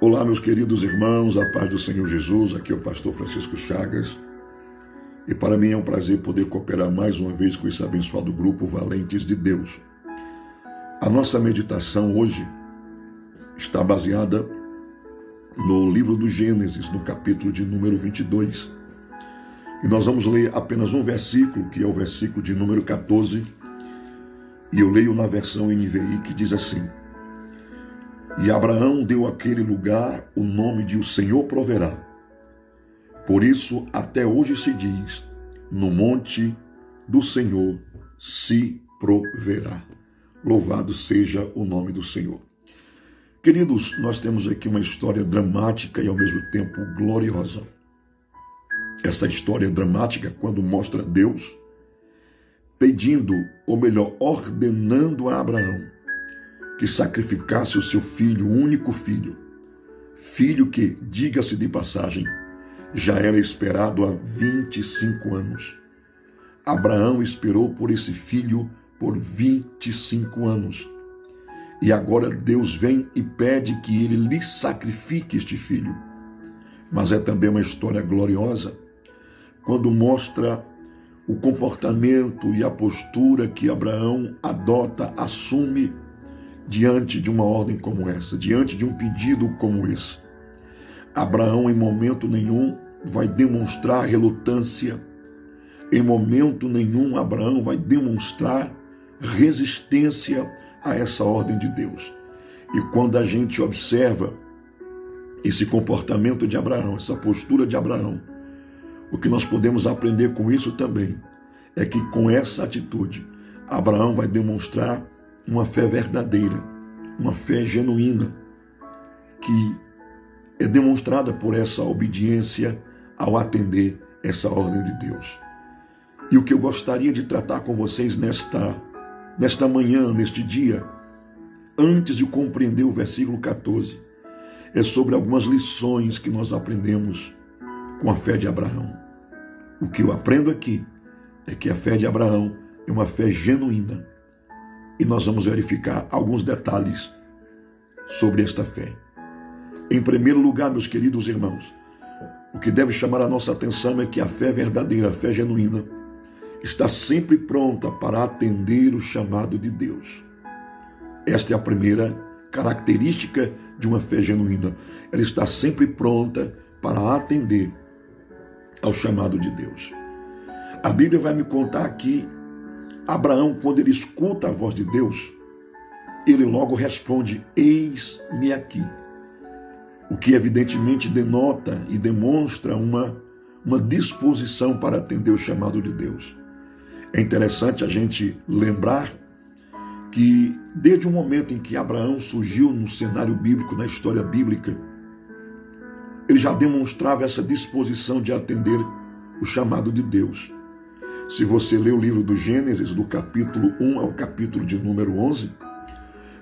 Olá, meus queridos irmãos, a paz do Senhor Jesus. Aqui é o pastor Francisco Chagas. E para mim é um prazer poder cooperar mais uma vez com esse abençoado grupo Valentes de Deus. A nossa meditação hoje está baseada no livro do Gênesis, no capítulo de número 22. E nós vamos ler apenas um versículo, que é o versículo de número 14. E eu leio na versão NVI, que diz assim: E Abraão deu àquele lugar o nome de O Senhor Proverá. Por isso até hoje se diz: no monte do Senhor se proverá. Louvado seja o nome do Senhor. Queridos, nós temos aqui uma história dramática e ao mesmo tempo gloriosa. Essa história é dramática quando mostra Deus pedindo, ou melhor, ordenando a Abraão que sacrificasse o seu filho, o único filho. Filho que, diga-se de passagem, já era esperado há 25 anos. Abraão esperou por esse filho por 25 anos. E agora Deus vem e pede que ele lhe sacrifique este filho. Mas é também uma história gloriosa, quando mostra o comportamento e a postura que Abraão adota, assume diante de uma ordem como essa, diante de um pedido como esse. Abraão, em momento nenhum, vai demonstrar relutância. Em momento nenhum, Abraão vai demonstrar resistência a essa ordem de Deus. E quando a gente observa esse comportamento de Abraão, essa postura de Abraão, o que nós podemos aprender com isso também é que com essa atitude, Abraão vai demonstrar uma fé verdadeira, uma fé genuína, que é demonstrada por essa obediência ao atender essa ordem de Deus. E o que eu gostaria de tratar com vocês nesta manhã, neste dia, antes de compreender o versículo 14, é sobre algumas lições que nós aprendemos com a fé de Abraão. O que eu aprendo aqui é que a fé de Abraão é uma fé genuína. E nós vamos verificar alguns detalhes sobre esta fé. Em primeiro lugar, meus queridos irmãos, o que deve chamar a nossa atenção é que a fé verdadeira, a fé genuína, está sempre pronta para atender o chamado de Deus. Esta é a primeira característica de uma fé genuína. Ela está sempre pronta para atender ao chamado de Deus. A Bíblia vai me contar que Abraão, quando ele escuta a voz de Deus, ele logo responde: eis-me aqui. O que evidentemente denota e demonstra uma disposição para atender o chamado de Deus. É interessante a gente lembrar que desde o momento em que Abraão surgiu no cenário bíblico, na história bíblica, ele já demonstrava essa disposição de atender o chamado de Deus. Se você ler o livro do Gênesis, do capítulo 1 ao capítulo de número 11,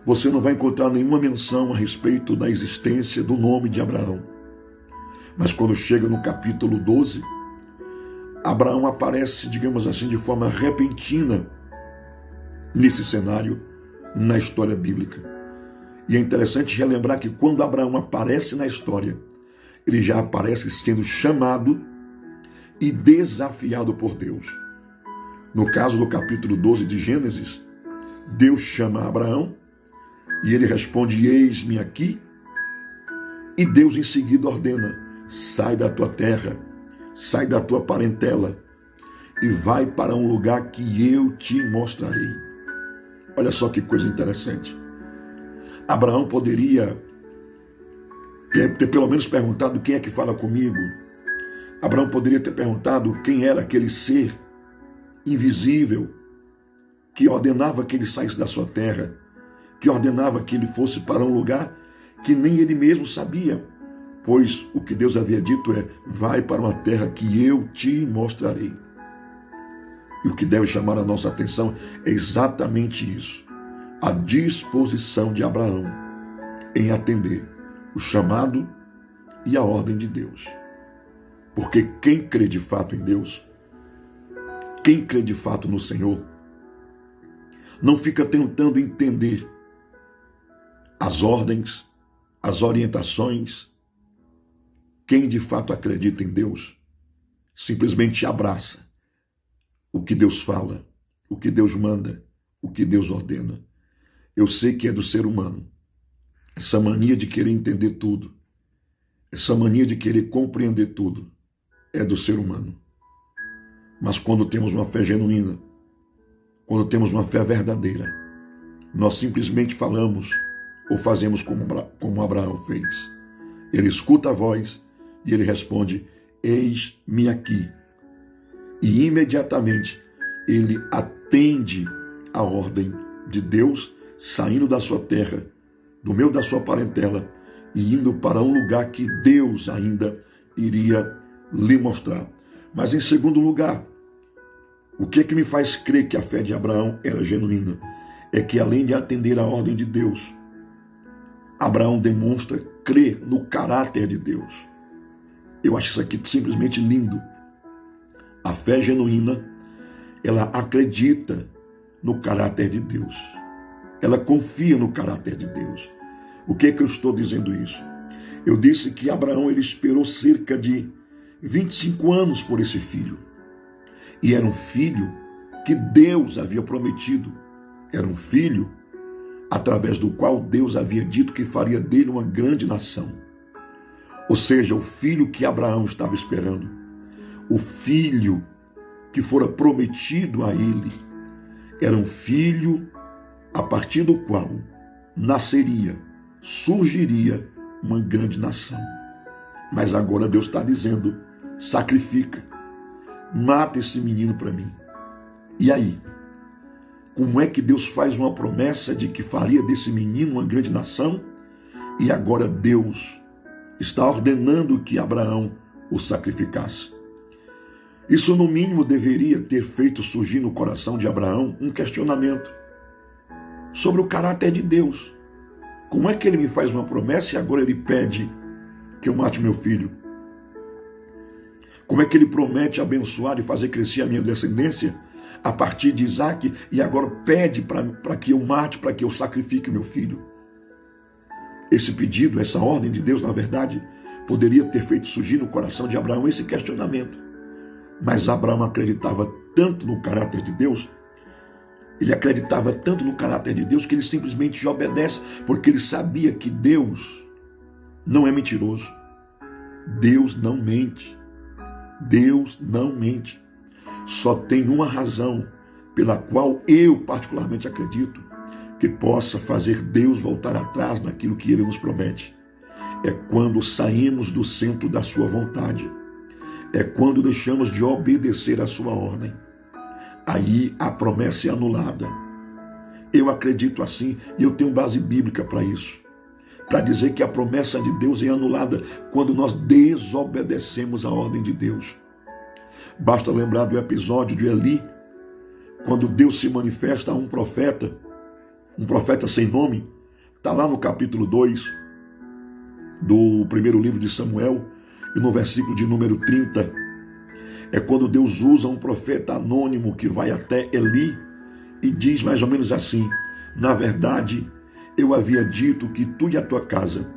você não vai encontrar nenhuma menção a respeito da existência do nome de Abraão. Mas quando chega no capítulo 12, Abraão aparece, digamos assim, de forma repentina nesse cenário, na história bíblica. E é interessante relembrar que quando Abraão aparece na história, ele já aparece sendo chamado e desafiado por Deus. No caso do capítulo 12 de Gênesis, Deus chama Abraão e ele responde: eis-me aqui. E Deus em seguida ordena: sai da tua terra, sai da tua parentela e vai para um lugar que eu te mostrarei. Olha só que coisa interessante. Abraão poderia ter pelo menos perguntado: quem é que fala comigo? Abraão poderia ter perguntado quem era aquele ser invisível que ordenava que ele saísse da sua terra, que ordenava que ele fosse para um lugar que nem ele mesmo sabia, pois o que Deus havia dito é: vai para uma terra que eu te mostrarei. E o que deve chamar a nossa atenção é exatamente isso: a disposição de Abraão em atender o chamado e a ordem de Deus. Porque quem crê de fato em Deus, quem crê de fato no Senhor, não fica tentando entender as ordens, as orientações, quem de fato acredita em Deus, simplesmente abraça o que Deus fala, o que Deus manda, o que Deus ordena. Eu sei que é do ser humano. Essa mania de querer entender tudo, essa mania de querer compreender tudo, é do ser humano. Mas quando temos uma fé genuína, quando temos uma fé verdadeira, nós simplesmente falamos ou fazemos como Abraão fez. Ele escuta a voz e ele responde: eis-me aqui. E imediatamente ele atende a ordem de Deus, saindo da sua terra, do meio da sua parentela, e indo para um lugar que Deus ainda iria lhe mostrar. Mas em segundo lugar, o que é que me faz crer que a fé de Abraão era genuína? É que além de atender a ordem de Deus, Abraão demonstra crer no caráter de Deus. Eu acho isso aqui simplesmente lindo. A fé genuína, ela acredita no caráter de Deus. Ela confia no caráter de Deus. O que é que eu estou dizendo isso? Eu disse que Abraão ele esperou cerca de 25 anos por esse filho. E era um filho que Deus havia prometido. Era um filho através do qual Deus havia dito que faria dele uma grande nação. Ou seja, o filho que Abraão estava esperando, o filho que fora prometido a ele, era um filho a partir do qual nasceria, surgiria uma grande nação. Mas agora Deus está dizendo: sacrifica, mata esse menino para mim. E aí? Como é que Deus faz uma promessa de que faria desse menino uma grande nação? E agora Deus está ordenando que Abraão o sacrificasse. Isso, no mínimo, deveria ter feito surgir no coração de Abraão um questionamento sobre o caráter de Deus. Como é que ele me faz uma promessa e agora ele pede que eu mate meu filho? Como é que ele promete abençoar e fazer crescer a minha descendência a partir de Isaac e agora pede para que eu mate, para que eu sacrifique meu filho? Esse pedido, essa ordem de Deus, na verdade, poderia ter feito surgir no coração de Abraão esse questionamento. Mas Abraão acreditava tanto no caráter de Deus, ele acreditava tanto no caráter de Deus que ele simplesmente obedece, porque ele sabia que Deus não é mentiroso. Deus não mente. Deus não mente. Só tem uma razão pela qual eu particularmente acredito que possa fazer Deus voltar atrás naquilo que Ele nos promete. É quando saímos do centro da sua vontade. É quando deixamos de obedecer à sua ordem. Aí a promessa é anulada. Eu acredito assim e eu tenho base bíblica para isso. Para dizer que a promessa de Deus é anulada quando nós desobedecemos a ordem de Deus. Basta lembrar do episódio de Eli, quando Deus se manifesta a um profeta sem nome. Está lá no capítulo 2 do primeiro livro de Samuel, e no versículo de número 30, é quando Deus usa um profeta anônimo que vai até Eli e diz mais ou menos assim: na verdade, eu havia dito que tu e a tua casa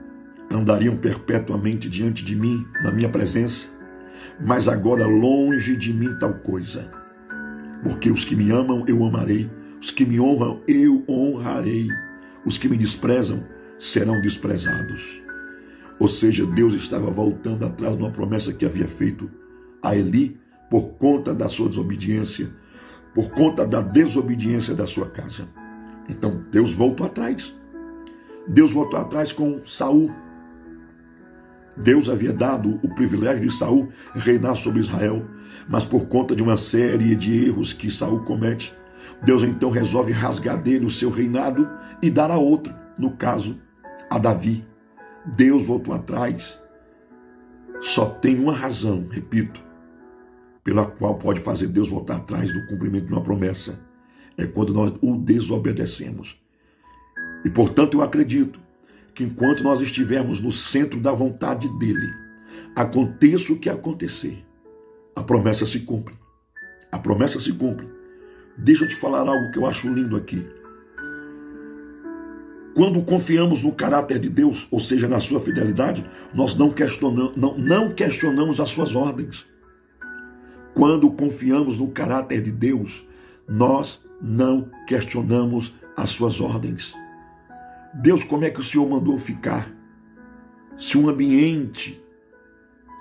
andariam perpetuamente diante de mim, na minha presença, mas agora longe de mim tal coisa. Porque os que me amam, eu amarei, os que me honram, eu honrarei, os que me desprezam serão desprezados. Ou seja, Deus estava voltando atrás de uma promessa que havia feito a Eli por conta da sua desobediência, por conta da desobediência da sua casa. Então, Deus voltou atrás. Deus voltou atrás com Saul. Deus havia dado o privilégio de Saul reinar sobre Israel, mas por conta de uma série de erros que Saul comete, Deus então resolve rasgar dele o seu reinado e dar a outro, no caso, a Davi. Deus voltou atrás. Só tem uma razão, repito, pela qual pode fazer Deus voltar atrás do cumprimento de uma promessa. É quando nós o desobedecemos. E, portanto, eu acredito que enquanto nós estivermos no centro da vontade dele, aconteça o que acontecer, a promessa se cumpre. A promessa se cumpre. Deixa eu te falar algo que eu acho lindo aqui. Quando confiamos no caráter de Deus, ou seja, na sua fidelidade, nós não questionamos as suas ordens. Quando confiamos no caráter de Deus, nós não questionamos as suas ordens. Deus, como é que o Senhor mandou ficar? Se o ambiente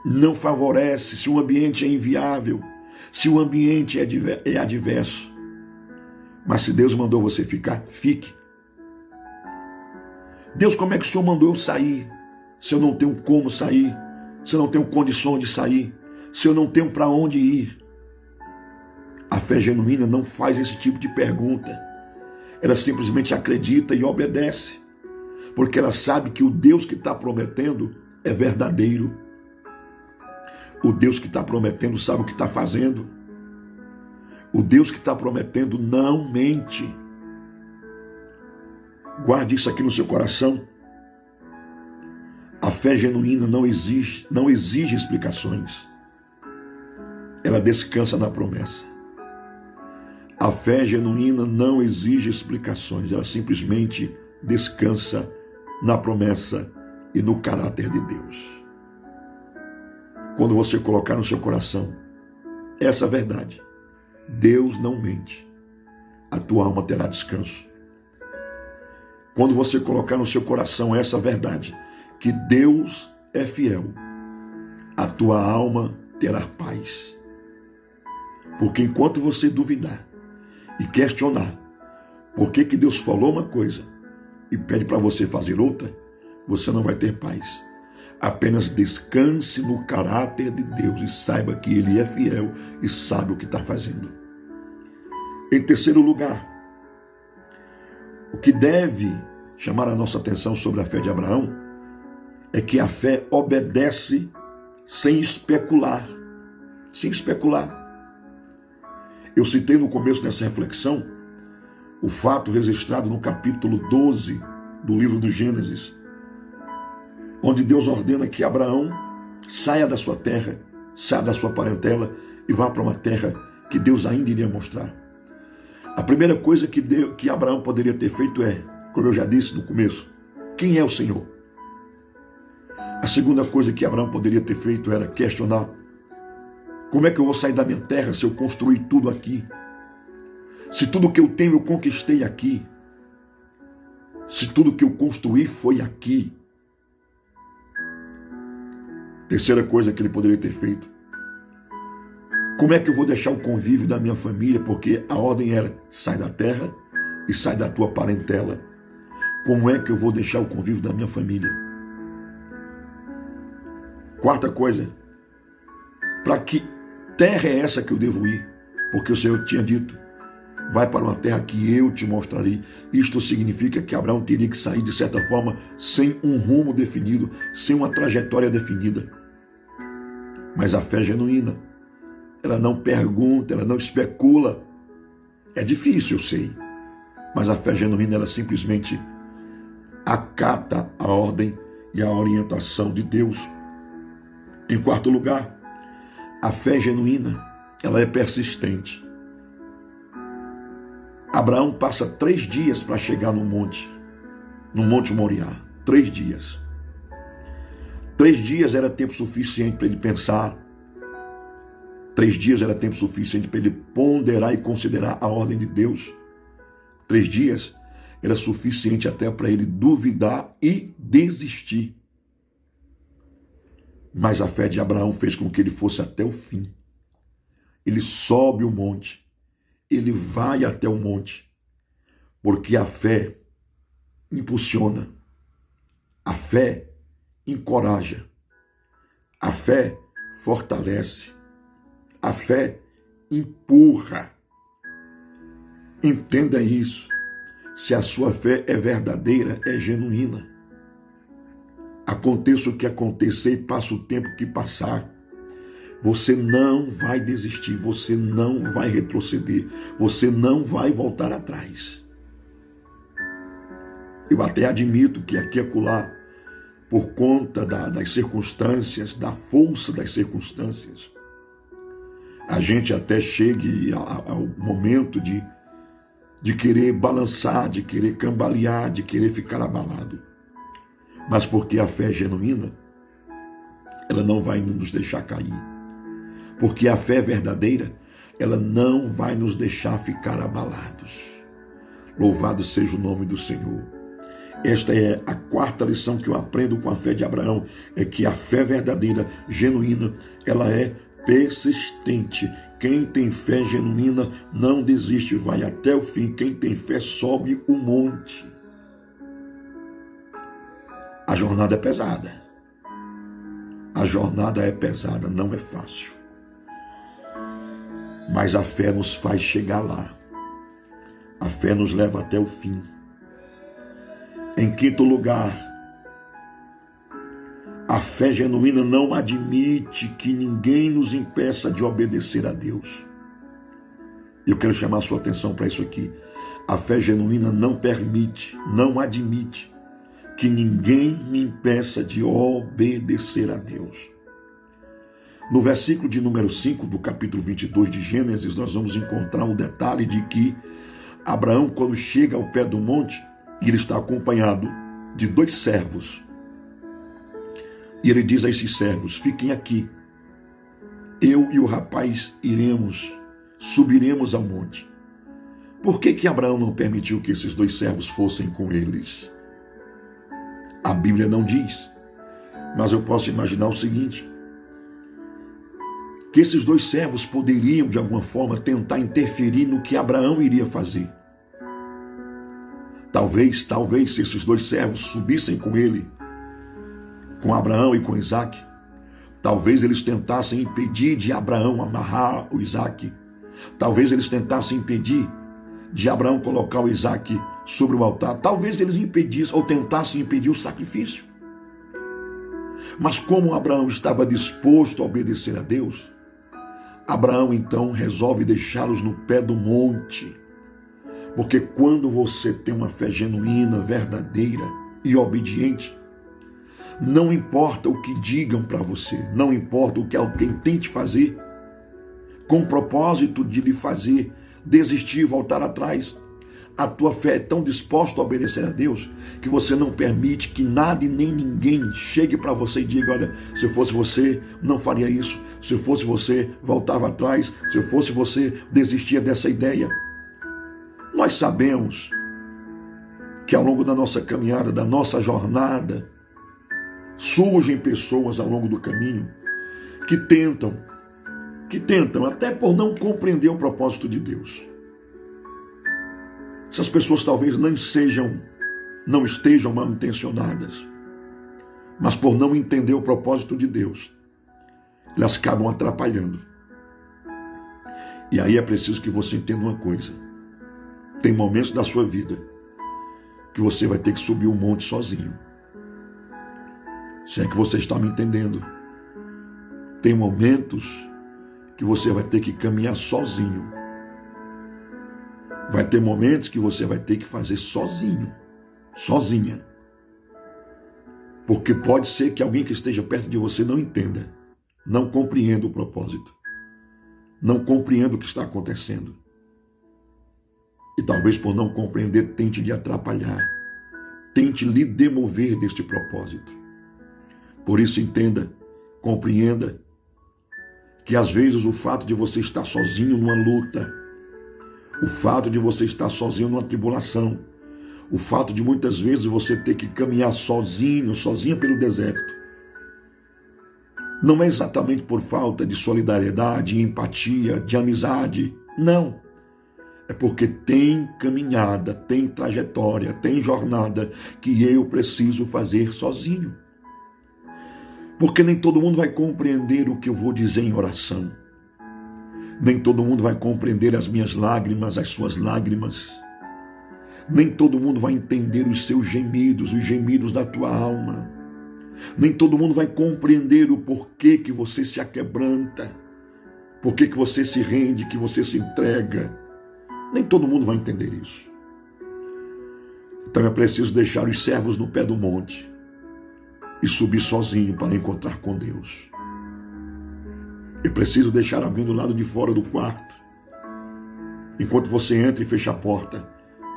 não favorece, se o ambiente é inviável, se o ambiente é adverso. Mas se Deus mandou você ficar, fique. Deus, como é que o Senhor mandou eu sair? Se eu não tenho como sair, se eu não tenho condições de sair, se eu não tenho para onde ir? A fé genuína não faz esse tipo de pergunta. Ela simplesmente acredita e obedece, porque ela sabe que o Deus que está prometendo é verdadeiro. O Deus que está prometendo sabe o que está fazendo. O Deus que está prometendo não mente. Guarde isso aqui no seu coração. A fé genuína não exige explicações. Ela descansa na promessa. A fé genuína não exige explicações. Ela simplesmente descansa na promessa e no caráter de Deus. Quando você colocar no seu coração essa verdade, Deus não mente, a tua alma terá descanso. Quando você colocar no seu coração essa verdade, que Deus é fiel, a tua alma terá paz. Porque enquanto você duvidar e questionar por que Deus falou uma coisa e pede para você fazer outra, você não vai ter paz. Apenas descanse no caráter de Deus e saiba que Ele é fiel e sabe o que está fazendo. Em terceiro lugar, o que deve chamar a nossa atenção sobre a fé de Abraão é que a fé obedece sem especular. Sem especular. Eu citei no começo dessa reflexão o fato registrado no capítulo 12 do livro do Gênesis, onde Deus ordena que Abraão saia da sua terra, saia da sua parentela e vá para uma terra que Deus ainda iria mostrar. A primeira coisa que Abraão poderia ter feito é, como eu já disse no começo, quem é o Senhor? A segunda coisa que Abraão poderia ter feito era questionar: como é que eu vou sair da minha terra se eu construir tudo aqui? Se tudo que eu tenho eu conquistei aqui? Se tudo que eu construí foi aqui? Terceira coisa que ele poderia ter feito: como é que eu vou deixar o convívio da minha família? Porque a ordem era: sai da terra e sai da tua parentela. Como é que eu vou deixar o convívio da minha família? Quarta coisa: para que terra é essa que eu devo ir? Porque o Senhor tinha dito: vai para uma terra que eu te mostrarei. Isto significa que Abraão teria que sair, de certa forma, sem um rumo definido, sem uma trajetória definida. Mas a fé genuína, ela não pergunta, ela não especula. É difícil, eu sei. Mas a fé genuína, ela simplesmente acata a ordem e a orientação de Deus. Em quarto lugar, a fé genuína, ela é persistente. Abraão passa 3 dias para chegar no Monte Moriá. 3 dias. 3 dias era tempo suficiente para ele pensar. 3 dias era tempo suficiente para ele ponderar e considerar a ordem de Deus. 3 dias era suficiente até para ele duvidar e desistir. Mas a fé de Abraão fez com que ele fosse até o fim. Ele sobe o monte. Ele vai até o monte. Porque a fé impulsiona. A fé encoraja. A fé fortalece. A fé empurra. Entenda isso. Se a sua fé é verdadeira, é genuína. Aconteça o que acontecer e passa o tempo que passar, você não vai desistir, você não vai retroceder, você não vai voltar atrás. Eu até admito que aqui e acolá, por conta das circunstâncias, da força das circunstâncias, a gente até chegue ao momento de de querer balançar, de querer cambalear, de querer ficar abalado. Mas porque a fé é genuína, ela não vai nos deixar cair. Porque a fé verdadeira, ela não vai nos deixar ficar abalados. Louvado seja o nome do Senhor. Esta é a quarta lição que eu aprendo com a fé de Abraão, é que a fé verdadeira, genuína, ela é persistente. Quem tem fé genuína não desiste, vai até o fim. Quem tem fé sobe o monte. A jornada é pesada. A jornada é pesada, não é fácil. Mas a fé nos faz chegar lá. A fé nos leva até o fim. Em quinto lugar, a fé genuína não admite que ninguém nos impeça de obedecer a Deus. Eu quero chamar a sua atenção para isso aqui. A fé genuína não permite, não admite que ninguém me impeça de obedecer a Deus. No versículo de número 5 do capítulo 22 de Gênesis, nós vamos encontrar um detalhe de que Abraão, quando chega ao pé do monte, ele está acompanhado de 2 servos. E ele diz a esses servos: fiquem aqui. Eu e o rapaz subiremos ao monte. Por que Abraão não permitiu que esses 2 servos fossem com eles? A Bíblia não diz, mas eu posso imaginar o seguinte: que esses 2 servos poderiam, de alguma forma, tentar interferir no que Abraão iria fazer. Talvez, se esses 2 servos subissem com ele, com Abraão e com Isaac, talvez eles tentassem impedir de Abraão amarrar o Isaac. Talvez eles tentassem impedir de Abraão colocar o Isaac sobre o altar. Talvez eles impedissem ou tentassem impedir o sacrifício. Mas como Abraão estava disposto a obedecer a Deus, Abraão então resolve deixá-los no pé do monte. Porque quando você tem uma fé genuína, verdadeira e obediente, não importa o que digam para você, não importa o que alguém tente fazer, com o propósito de lhe fazer desistir, voltar atrás, a tua fé é tão disposta a obedecer a Deus que você não permite que nada e nem ninguém chegue para você e diga: olha, se eu fosse você, não faria isso. Se eu fosse você, voltava atrás. Se eu fosse você, desistia dessa ideia. Nós sabemos que ao longo da nossa caminhada, da nossa jornada, surgem pessoas ao longo do caminho que tentam, até por não compreender o propósito de Deus. Essas pessoas talvez não estejam mal intencionadas, mas por não entender o propósito de Deus, elas acabam atrapalhando. E aí é preciso que você entenda uma coisa: tem momentos da sua vida que você vai ter que subir um monte sozinho. Se é que você está me entendendo. Tem momentos que você vai ter que caminhar sozinho. Vai ter momentos que você vai ter que fazer sozinho, sozinha. Porque pode ser que alguém que esteja perto de você não entenda, não compreenda o propósito, não compreenda o que está acontecendo. E talvez por não compreender tente lhe atrapalhar, tente lhe demover deste propósito. Por isso entenda, compreenda que às vezes o fato de você estar sozinho numa luta, o fato de você estar sozinho numa tribulação, o fato de muitas vezes você ter que caminhar sozinho, sozinha pelo deserto, não é exatamente por falta de solidariedade, empatia, de amizade, não. É porque tem caminhada, tem trajetória, tem jornada que eu preciso fazer sozinho. Porque nem todo mundo vai compreender o que eu vou dizer em oração. Nem todo mundo vai compreender as minhas lágrimas, as suas lágrimas. Nem todo mundo vai entender os seus gemidos, os gemidos da tua alma. Nem todo mundo vai compreender o porquê que você se aquebranta, porquê que você se rende, que você se entrega. Nem todo mundo vai entender isso. Então é preciso deixar os servos no pé do monte e subir sozinho para encontrar com Deus. É preciso deixar alguém do lado de fora do quarto enquanto você entra e fecha a porta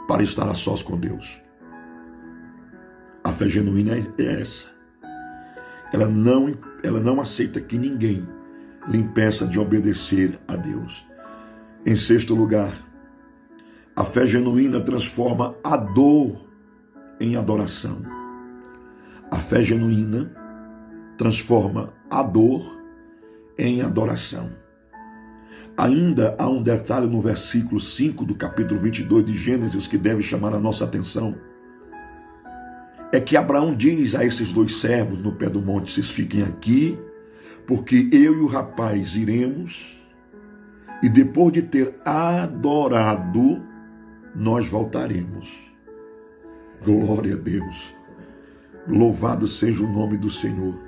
para estar a sós com Deus. A fé genuína é essa. Ela não aceita que ninguém lhe impeça de obedecer a Deus. Em sexto lugar, a fé genuína transforma a dor em adoração. A fé genuína transforma a dor em adoração. Ainda há um detalhe no versículo 5 do capítulo 22 de Gênesis que deve chamar a nossa atenção. É que Abraão diz a esses dois servos no pé do monte: vocês fiquem aqui, porque eu e o rapaz iremos, e depois de ter adorado, nós voltaremos. Glória a Deus. Louvado seja o nome do Senhor.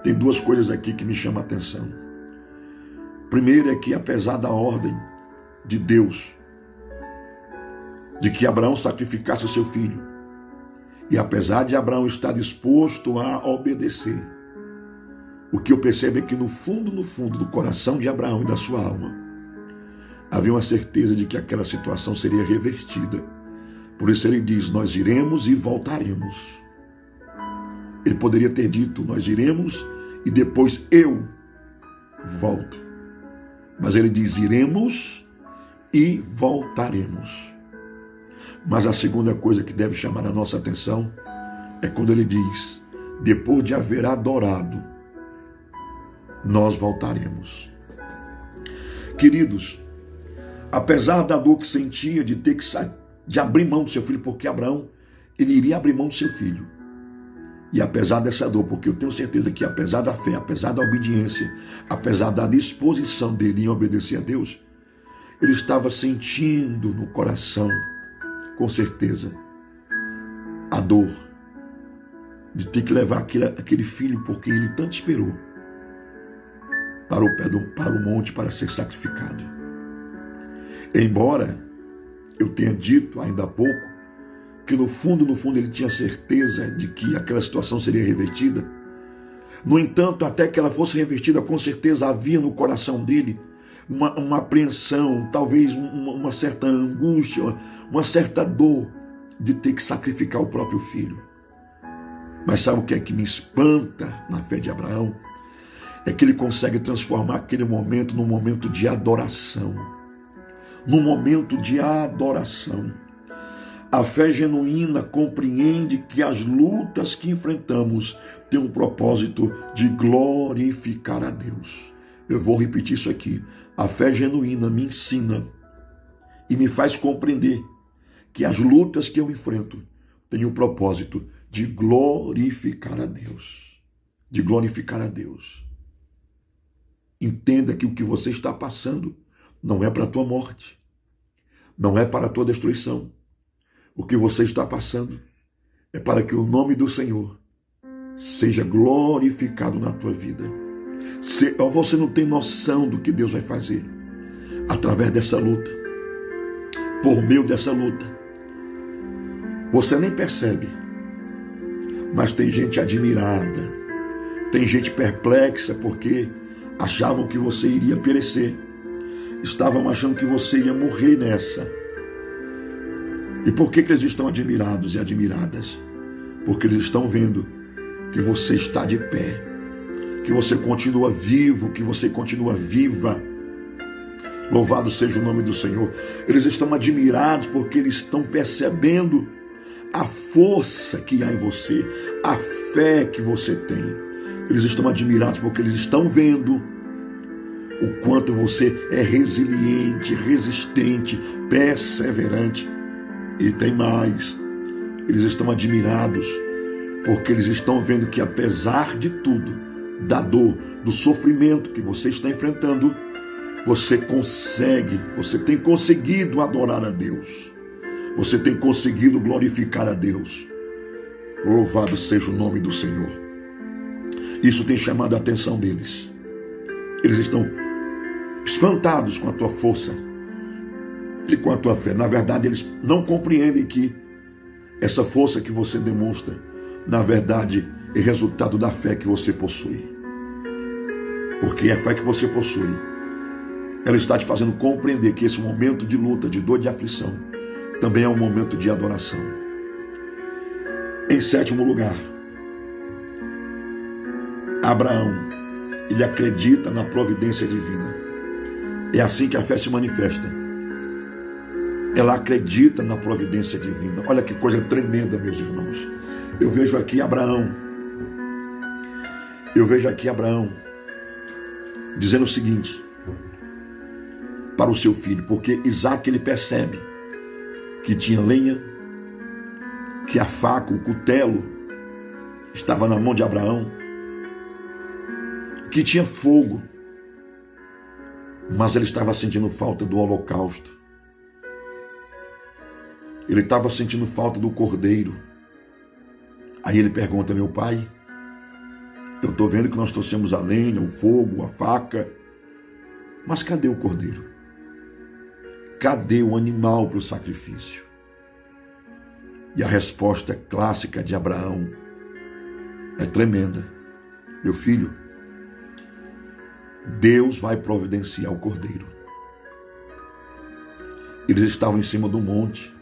Tem duas coisas aqui que me chamam a atenção. Primeiro é que, apesar da ordem de Deus, de que Abraão sacrificasse o seu filho, e apesar de Abraão estar disposto a obedecer, o que eu percebo é que no fundo do coração de Abraão e da sua alma, havia uma certeza de que aquela situação seria revertida. Por isso ele diz: nós iremos e voltaremos. Ele poderia ter dito: nós iremos e depois eu volto. Mas ele diz: iremos e voltaremos. Mas a segunda coisa que deve chamar a nossa atenção é quando ele diz: depois de haver adorado, nós voltaremos. Queridos, apesar da dor que sentia de ter de abrir mão do seu filho, porque Abraão, ele iria abrir mão do seu filho. E apesar dessa dor, porque eu tenho certeza que apesar da fé, apesar da obediência, apesar da disposição dele em obedecer a Deus, ele estava sentindo no coração, com certeza, a dor de ter que levar aquele filho por quem ele tanto esperou para o monte para ser sacrificado. Embora eu tenha dito ainda há pouco que no fundo ele tinha certeza de que aquela situação seria revertida, no entanto, até que ela fosse revertida, com certeza havia no coração dele uma apreensão, talvez uma certa angústia, uma certa dor de ter que sacrificar o próprio filho. Mas sabe o que é que me espanta na fé de Abraão? É que ele consegue transformar aquele momento num momento de adoração. Num momento de adoração. A fé genuína compreende que as lutas que enfrentamos têm um propósito de glorificar a Deus. Eu vou repetir isso aqui. A fé genuína me ensina e me faz compreender que as lutas que eu enfrento têm o propósito de glorificar a Deus. De glorificar a Deus. Entenda que o que você está passando não é para a tua morte. Não é para a tua destruição. O que você está passando é para que o nome do Senhor seja glorificado na tua vida. Você não tem noção do que Deus vai fazer através dessa luta, por meio dessa luta. Você nem percebe, mas tem gente admirada, tem gente perplexa porque achavam que você iria perecer, estavam achando que você ia morrer nessa. E por que eles estão admirados e admiradas? Porque eles estão vendo que você está de pé, que você continua vivo, que você continua viva. Louvado seja o nome do Senhor. Eles estão admirados porque eles estão percebendo a força que há em você, a fé que você tem. Eles estão admirados porque eles estão vendo o quanto você é resiliente, resistente, perseverante. E tem mais, eles estão admirados porque eles estão vendo que apesar de tudo, da dor, do sofrimento que você está enfrentando, você tem conseguido adorar a Deus, você tem conseguido glorificar a Deus. Louvado seja o nome do Senhor. Isso tem chamado a atenção deles. Eles estão espantados com a tua força e com a tua fé. Na verdade, eles não compreendem que essa força que você demonstra, na verdade, é resultado da fé que você possui. Porque a fé que você possui ela está te fazendo compreender que esse momento de luta, de dor, de aflição, também é um momento de adoração. Em sétimo lugar, Abraão, ele acredita na providência divina. É assim que a fé se manifesta. Ela acredita na providência divina. Olha que coisa tremenda, meus irmãos. Eu vejo aqui Abraão dizendo o seguinte para o seu filho, porque Isaac, ele percebe que tinha lenha, que a faca, o cutelo estava na mão de Abraão, que tinha fogo, mas ele estava sentindo falta do holocausto. Ele estava sentindo falta do cordeiro. Aí ele pergunta: meu pai, eu estou vendo que nós trouxemos a lenha, o fogo, a faca, mas cadê o cordeiro? Cadê o animal para o sacrifício? E a resposta clássica de Abraão é tremenda: meu filho, Deus vai providenciar o cordeiro. Eles estavam em cima do monte,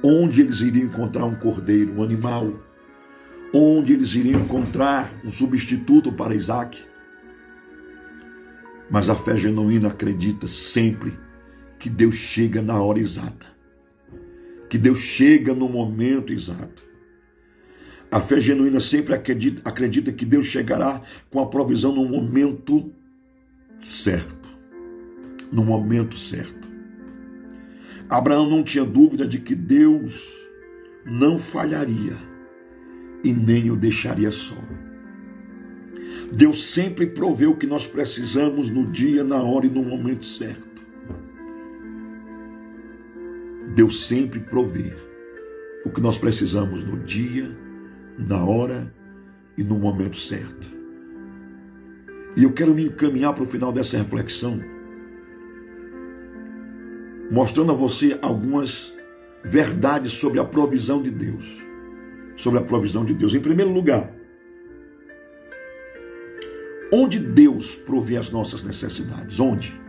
onde eles iriam encontrar um cordeiro, um animal, onde eles iriam encontrar um substituto para Isaac. Mas a fé genuína acredita sempre que Deus chega na hora exata, que Deus chega no momento exato. A fé genuína sempre acredita que Deus chegará com a provisão no momento certo. No momento certo. Abraão não tinha dúvida de que Deus não falharia e nem o deixaria só. Deus sempre provê o que nós precisamos no dia, na hora e no momento certo. Deus sempre provê o que nós precisamos no dia, na hora e no momento certo. E eu quero me encaminhar para o final dessa reflexão, mostrando a você algumas verdades sobre a provisão de Deus. Sobre a provisão de Deus. Em primeiro lugar, onde Deus provê as nossas necessidades? Onde?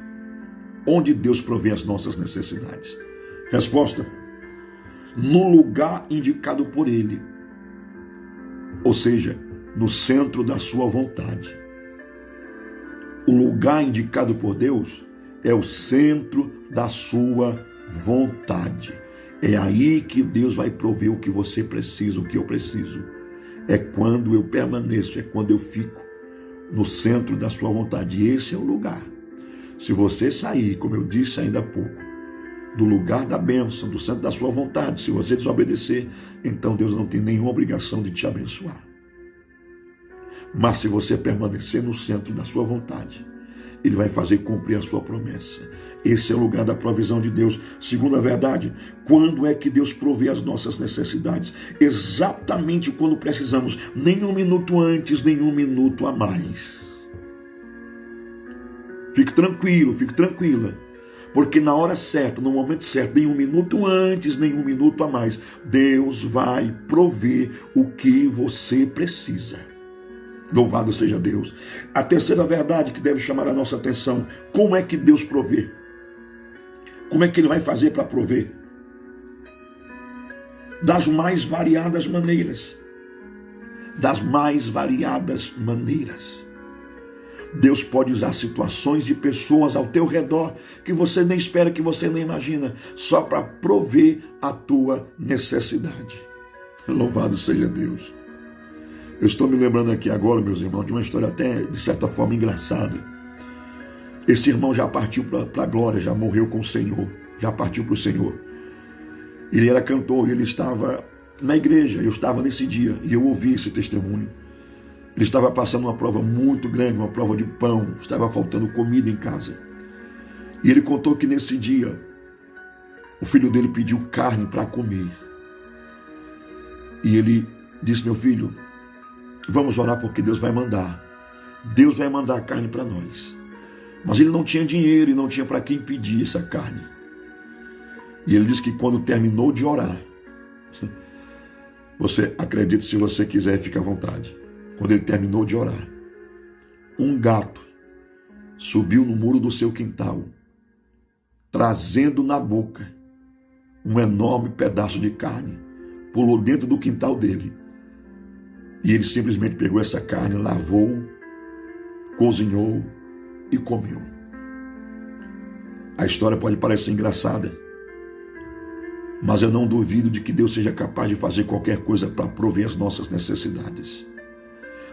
Onde Deus provê as nossas necessidades? Resposta: no lugar indicado por Ele. Ou seja, no centro da sua vontade. O lugar indicado por Deus é o centro da sua vontade. É aí que Deus vai prover o que você precisa, o que eu preciso. É quando eu permaneço, é quando eu fico no centro da sua vontade. E esse é o lugar. Se você sair, como eu disse ainda há pouco, do lugar da bênção, do centro da sua vontade, se você desobedecer, então Deus não tem nenhuma obrigação de te abençoar. Mas se você permanecer no centro da sua vontade, Ele vai fazer cumprir a sua promessa. Esse é o lugar da provisão de Deus. Segunda verdade: quando é que Deus provê as nossas necessidades? Exatamente quando precisamos, nem um minuto antes, nem um minuto a mais. Fique tranquilo, fique tranquila, porque na hora certa, no momento certo, nem um minuto antes, nem um minuto a mais, Deus vai prover o que você precisa. Louvado seja Deus. A terceira verdade que deve chamar a nossa atenção: como é que Deus provê? Como é que Ele vai fazer para prover? Das mais variadas maneiras. Das mais variadas maneiras. Deus pode usar situações de pessoas ao teu redor que você nem espera, que você nem imagina, só para prover a tua necessidade. Louvado seja Deus. Eu estou me lembrando aqui agora, meus irmãos, de uma história até, de certa forma, engraçada. Esse irmão já partiu para a glória, já morreu com o Senhor, já partiu para o Senhor. Ele era cantor, ele estava na igreja, eu estava nesse dia, e eu ouvi esse testemunho. Ele estava passando uma prova muito grande, uma prova de pão, estava faltando comida em casa. E ele contou que nesse dia, o filho dele pediu carne para comer. E ele disse: meu filho, vamos orar porque Deus vai mandar. Deus vai mandar a carne para nós. Mas ele não tinha dinheiro e não tinha para quem pedir essa carne. E ele disse que quando terminou de orar, você acredite se você quiser, fica à vontade. Quando ele terminou de orar, um gato subiu no muro do seu quintal, trazendo na boca um enorme pedaço de carne, pulou dentro do quintal dele e ele simplesmente pegou essa carne, lavou, cozinhou e comeu. A história pode parecer engraçada, mas eu não duvido de que Deus seja capaz de fazer qualquer coisa para prover as nossas necessidades.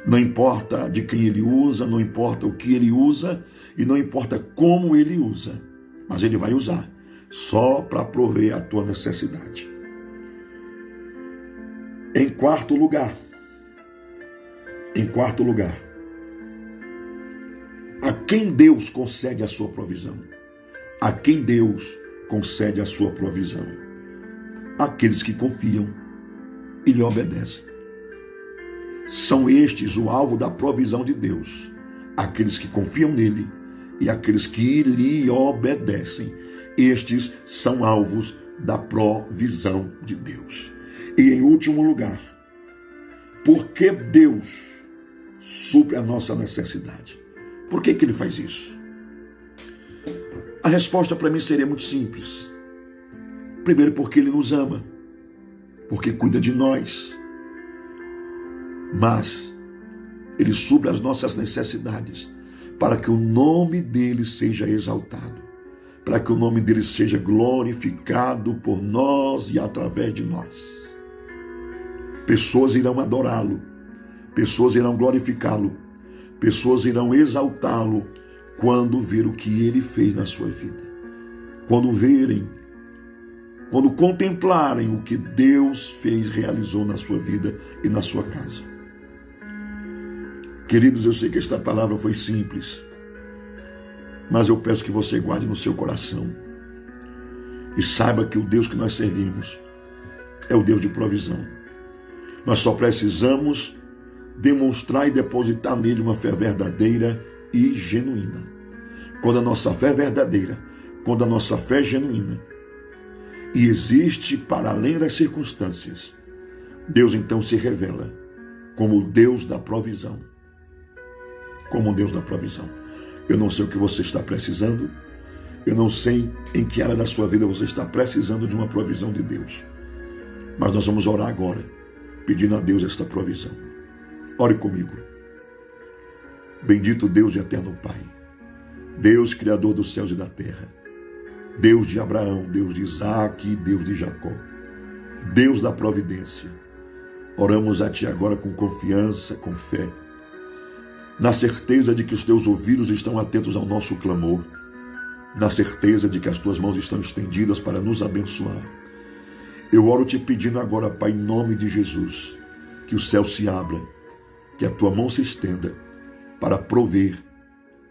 Não importa de quem Ele usa, não importa o que Ele usa e não importa como Ele usa, mas Ele vai usar só para prover a tua necessidade. Em quarto lugar, a quem Deus concede a sua provisão? A quem Deus concede a sua provisão? Aqueles que confiam e lhe obedecem. São estes o alvo da provisão de Deus. Aqueles que confiam nele e aqueles que lhe obedecem. Estes são alvos da provisão de Deus. E em último lugar, por que Deus supre a nossa necessidade? Por que Ele faz isso? A resposta para mim seria muito simples. Primeiro, porque Ele nos ama, porque cuida de nós. Mas Ele supre as nossas necessidades para que o nome dEle seja exaltado, para que o nome dEle seja glorificado por nós e através de nós. Pessoas irão adorá-lo, pessoas irão glorificá-lo, pessoas irão exaltá-lo quando ver o que Ele fez na sua vida. Quando contemplarem o que Deus fez, realizou na sua vida e na sua casa. Queridos, eu sei que esta palavra foi simples, mas eu peço que você guarde no seu coração e saiba que o Deus que nós servimos é o Deus de provisão. Nós só precisamos demonstrar e depositar nele uma fé verdadeira e genuína. Quando a nossa fé é verdadeira, quando a nossa fé é genuína e existe para além das circunstâncias, Deus então se revela como o Deus da provisão. Como o Deus da provisão. Eu não sei o que você está precisando, eu não sei em que área da sua vida você está precisando de uma provisão de Deus, mas nós vamos orar agora, pedindo a Deus esta provisão. Ore comigo. Bendito Deus e eterno Pai, Deus Criador dos céus e da terra, Deus de Abraão, Deus de Isaac e Deus de Jacó, Deus da providência, oramos a Ti agora com confiança, com fé, na certeza de que os Teus ouvidos estão atentos ao nosso clamor, na certeza de que as Tuas mãos estão estendidas para nos abençoar. Eu oro Te pedindo agora, Pai, em nome de Jesus, que o céu se abra, que a Tua mão se estenda para prover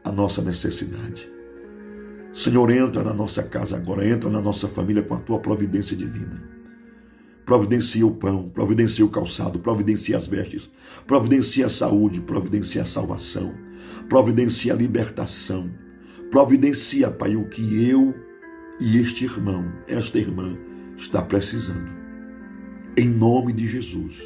a nossa necessidade. Senhor, entra na nossa casa agora, entra na nossa família com a Tua providência divina. Providencia o pão, providencia o calçado, providencia as vestes, providencia a saúde, providencia a salvação, providencia a libertação, providencia, Pai, o que eu e este irmão, esta irmã, está precisando. Em nome de Jesus,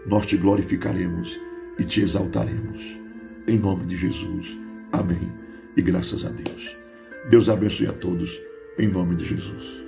nós Te glorificaremos e Te exaltaremos. Em nome de Jesus. Amém. E graças a Deus. Deus abençoe a todos, em nome de Jesus.